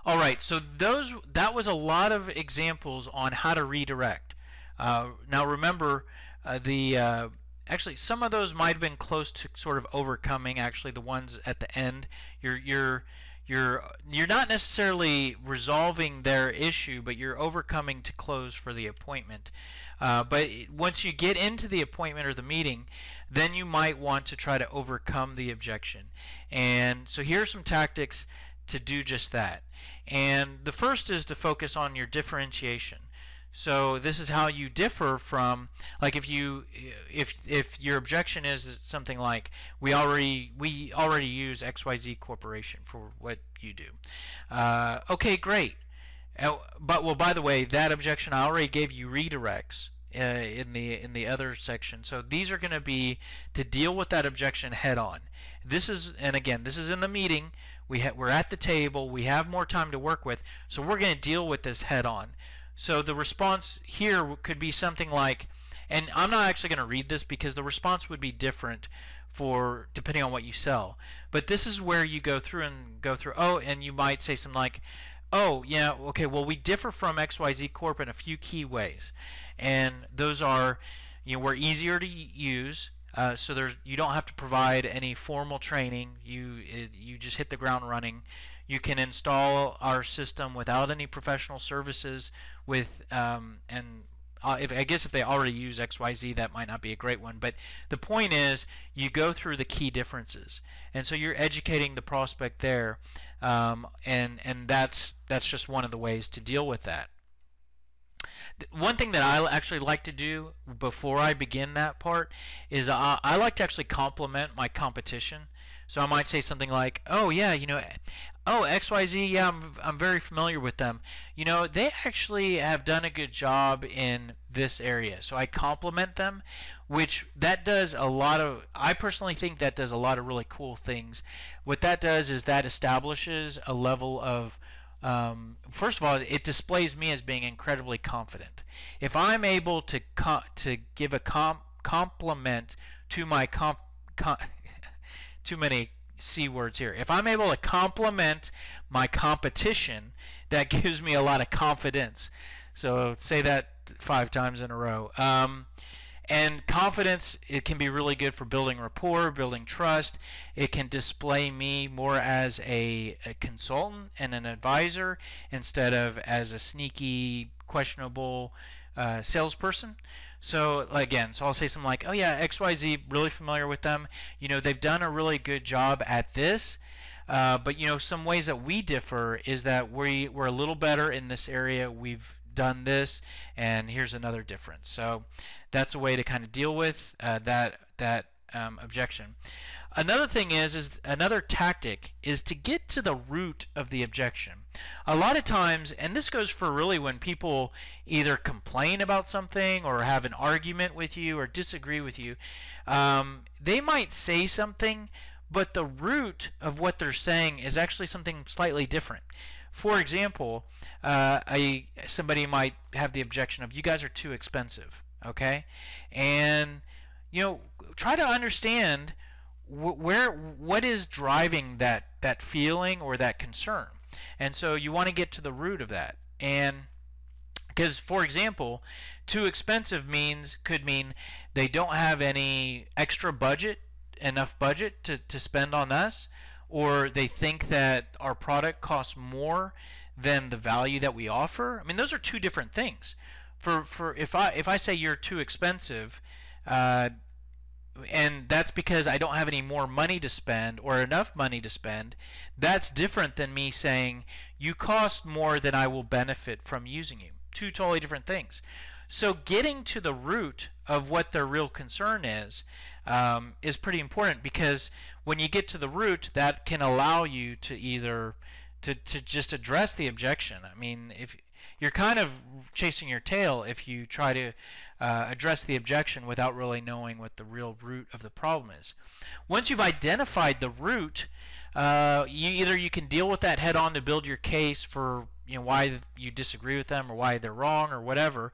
All right, so that was a lot of examples on how to redirect. Now remember, actually some of those might have been close to sort of overcoming. Actually, the ones at the end, you're not necessarily resolving their issue, but you're overcoming to close for the appointment. But once you get into the appointment or the meeting, then you might want to try to overcome the objection. And so here are some tactics to do just that. And the first is to focus on your differentiation. So this is how you differ from, like, if your objection is something like, we already use XYZ Corporation for what you do. Okay, great. But well, by the way, that objection, I already gave you redirects in the other section. So these are going to be to deal with that objection head on. This is, and again, this is in the meeting. We're at the table. We have more time to work with, so we're going to deal with this head on. So the response here could be something like, and I'm not actually going to read this because the response would be different for depending on what you sell. But this is where you go through, oh, and you might say something like, oh, yeah, okay, well, we differ from XYZ Corp in a few key ways. And those are, we're easier to use. So you don't have to provide any formal training. You just hit the ground running. You can install our system without any professional services. I guess if they already use XYZ, that might not be a great one. But the point is, you go through the key differences, and so you're educating the prospect there, and that's just one of the ways to deal with that. One thing that I actually like to do before I begin that part is I like to actually compliment my competition. So I might say something like, oh yeah, oh, XYZ, yeah, I'm very familiar with them. They actually have done a good job in this area. So I compliment them, which that does a lot of, I personally think that does a lot of really cool things. What that does is that establishes a level of, first of all, it displays me as being incredibly confident. If I'm able to give a compliment to my too many C words here. If I'm able to compliment my competition, that gives me a lot of confidence. So say that 5 times in a row. And confidence, it can be really good for building rapport, building trust. It can display me more as a consultant and an advisor instead of as a sneaky, questionable salesperson. So again, so I'll say something like, oh yeah, XYZ, really familiar with them. They've done a really good job at this. But some ways that we differ is that we're a little better in this area. We've done this, and here's another difference. So that's a way to kind of deal with that objection. Another thing is another tactic is to get to the root of the objection. A lot of times, and this goes for really when people either complain about something or have an argument with you or disagree with you, they might say something, but the root of what they're saying is actually something slightly different. For example, somebody might have the objection of, you guys are too expensive, okay? And try to understand what is driving that feeling or that concern. And so you want to get to the root of that. And because, for example, too expensive could mean they don't have any extra enough budget to spend on us, or they think that our product costs more than the value that we offer. I mean, those are two different things. If I say you're too expensive, and that's because I don't have any more money to spend or enough money to spend, that's different than me saying you cost more than I will benefit from using you. Two totally different things. So getting to the root of what their real concern is pretty important, because when you get to the root, that can allow you to either to just address the objection. I mean, if you're kind of chasing your tail if you try to address the objection without really knowing what the real root of the problem is. Once you've identified the root, you can deal with that head on to build your case for why you disagree with them or why they're wrong or whatever.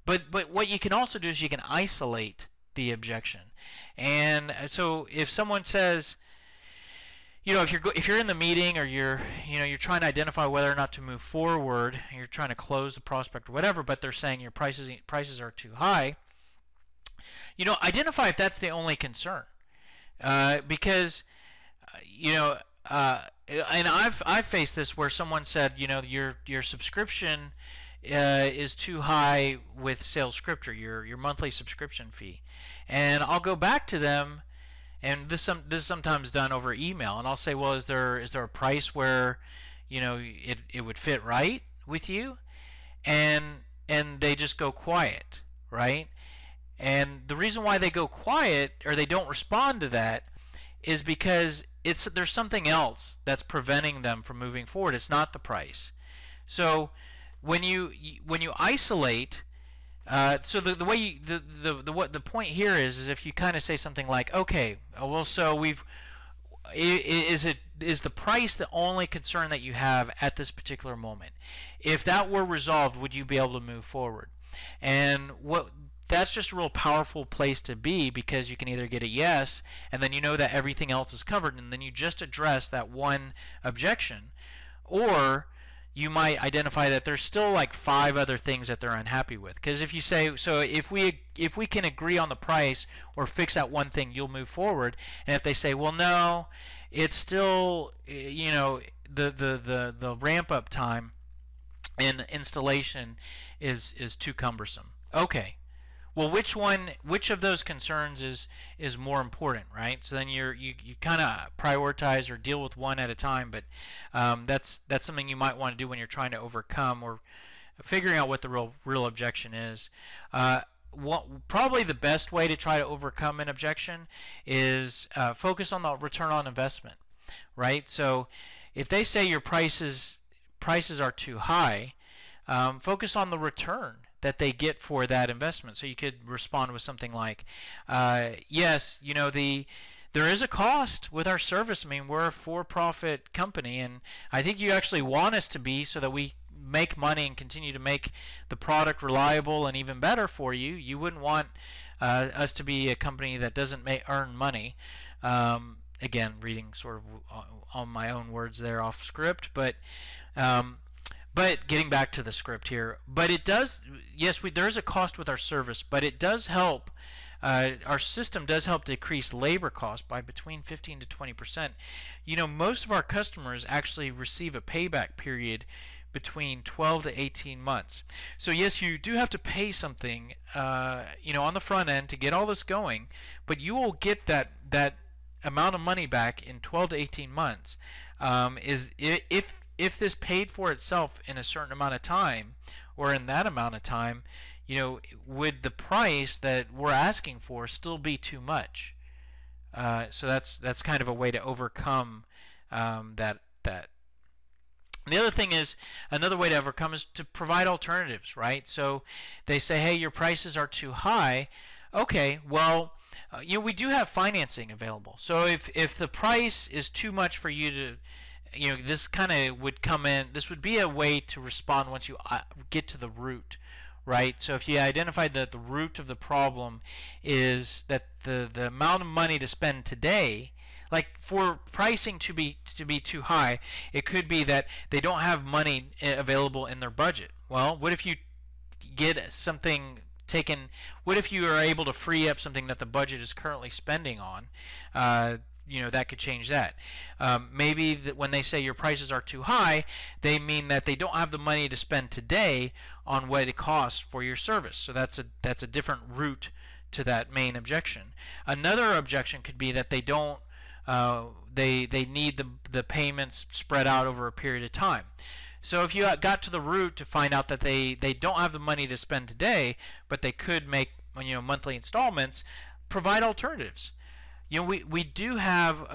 But what you can also do is you can isolate the objection. And so if someone says, if you're in the meeting, or you're trying to identify whether or not to move forward, you're trying to close the prospect or whatever, but they're saying your prices are too high. Identify if that's the only concern, because and I've faced this where someone said, your subscription is too high with Sales Script, or your monthly subscription fee, and I'll go back to them. And this is sometimes done over email, and I'll say, well, is there a price where it would fit right with you? And they just go quiet, right? And the reason why they go quiet, or they don't respond to that, is because there's something else that's preventing them from moving forward. It's not the price. So when you isolate, so the way the point here is if you kind of say something like, okay, well, so is the price the only concern that you have at this particular moment? If that were resolved, would you be able to move forward? And that's just a real powerful place to be, because you can either get a yes, and then you know that everything else is covered, and then you just address that one objection, or you might identify that there's still like 5 other things that they're unhappy with. Because if you say, so if we can agree on the price or fix that one thing, you'll move forward. And if they say, well, no, it's still, the ramp up time and installation is too cumbersome. Okay. Well, which of those concerns is more important, right? So then you kind of prioritize or deal with one at a time, but that's something you might want to do when you're trying to overcome or figuring out what the real objection is. Probably the best way to try to overcome an objection is focus on the return on investment, right? So if they say your prices are too high, focus on the return that they get for that investment. So you could respond with something like, yes, there is a cost with our service. I mean, we're a for-profit company, and I think you actually want us to be, so that we make money and continue to make the product reliable and even better for you. You wouldn't want us to be a company that doesn't earn money. Again, reading sort of on my own words there off script, but getting back to the script here, but it does, yes, there is a cost with our service, but it does help, our system does help decrease labor costs by between 15 to 20%. Most of our customers actually receive a payback period between 12 to 18 months. So yes, you do have to pay something, on the front end to get all this going, but you will get that amount of money back in 12 to 18 months. If this paid for itself in a certain amount of time, or in that amount of time, would the price that we're asking for still be too much? So that's kind of a way to overcome that. The other thing is, another way to overcome is to provide alternatives, right? So they say, hey, your prices are too high. Okay, well, we do have financing available. So if the price is too much for you to, this kind of would come in, this would be a way to respond once you get to the root, right? So if you identified that the root of the problem is that the amount of money to spend today, like for pricing to be too high, it could be that they don't have money available in their budget. Well, what if you get something taken, what if you are able to free up something that the budget is currently spending on? That could change that. Maybe that when they say your prices are too high, they mean that they don't have the money to spend today on what it costs for your service. So that's a different route to that main objection. Another objection could be that they don't they need the payments spread out over a period of time. So if you got to the root to find out that they don't have the money to spend today, but they could make monthly installments, provide alternatives. We do have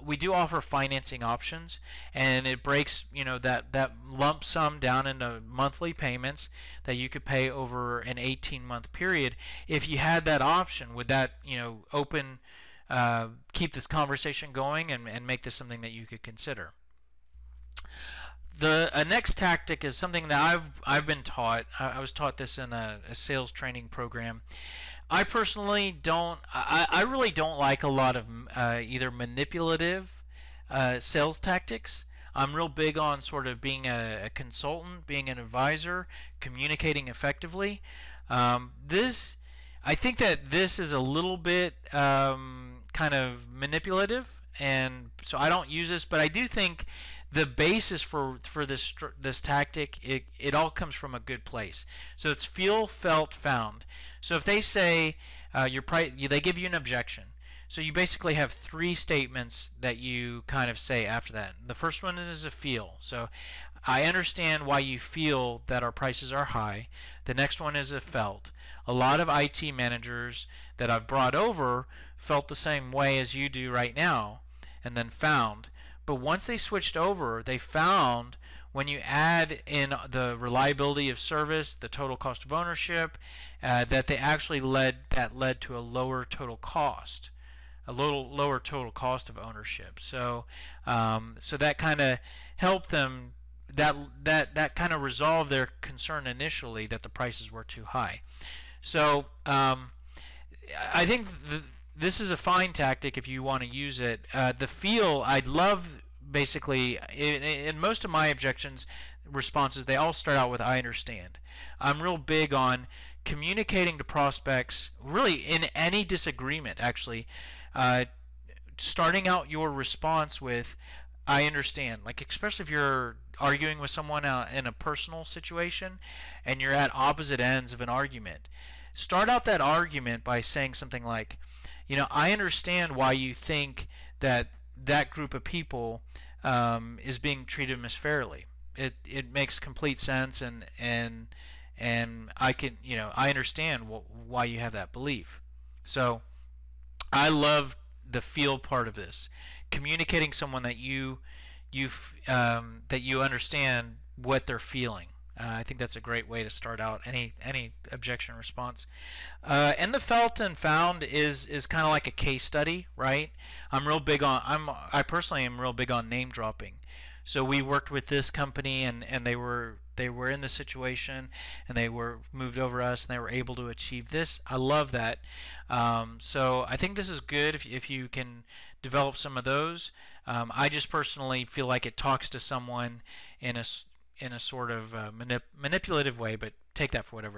we do offer financing options, and it breaks that lump sum down into monthly payments that you could pay over an 18-month period. If you had that option, would that open keep this conversation going and make this something that you could consider? The next tactic is something that I've been taught. I was taught this in a sales training program. I personally don't. I really don't like a lot of either manipulative sales tactics. I'm real big on sort of being a consultant, being an advisor, communicating effectively. This, I think that this is a little bit kind of manipulative, and so I don't use this. But I do think the basis for this tactic, it all comes from a good place. So it's feel, felt, found. So if they say your price, they give you an objection. So you basically have three statements that you kind of say after that. The first one is a feel. So I understand why you feel that our prices are high. The next one is a felt. A lot of IT managers that I've brought over felt the same way as you do right now, and then found. But once they switched over, they found when you add in the reliability of service, the total cost of ownership, that they actually led to a lower total cost. A little lower total cost of ownership. So so that kind of helped them, that kind of resolved their concern initially that the prices were too high. So I think this is a fine tactic if you want to use it. The feel, I'd love, basically in most of my objections responses, they all start out with I understand. I'm real big on communicating to prospects, really in any disagreement actually, starting out your response with I understand. Like, especially if you're arguing with someone in a personal situation and you're at opposite ends of an argument, start out that argument by saying something like, I understand why you think that that group of people is being treated misfairly. It makes complete sense, and I can, I understand why you have that belief. So I love the feel part of this, communicating someone that you understand what they're feeling. I think that's a great way to start out any objection response. And the felt and found is kind of like a case study, right? I personally am real big on name dropping. So we worked with this company, and they were in this situation, and they were moved over us, and they were able to achieve this. I love that. So I think this is good if you can develop some of those. I just personally feel like it talks to someone in a sort of manipulative way, but take that for whatever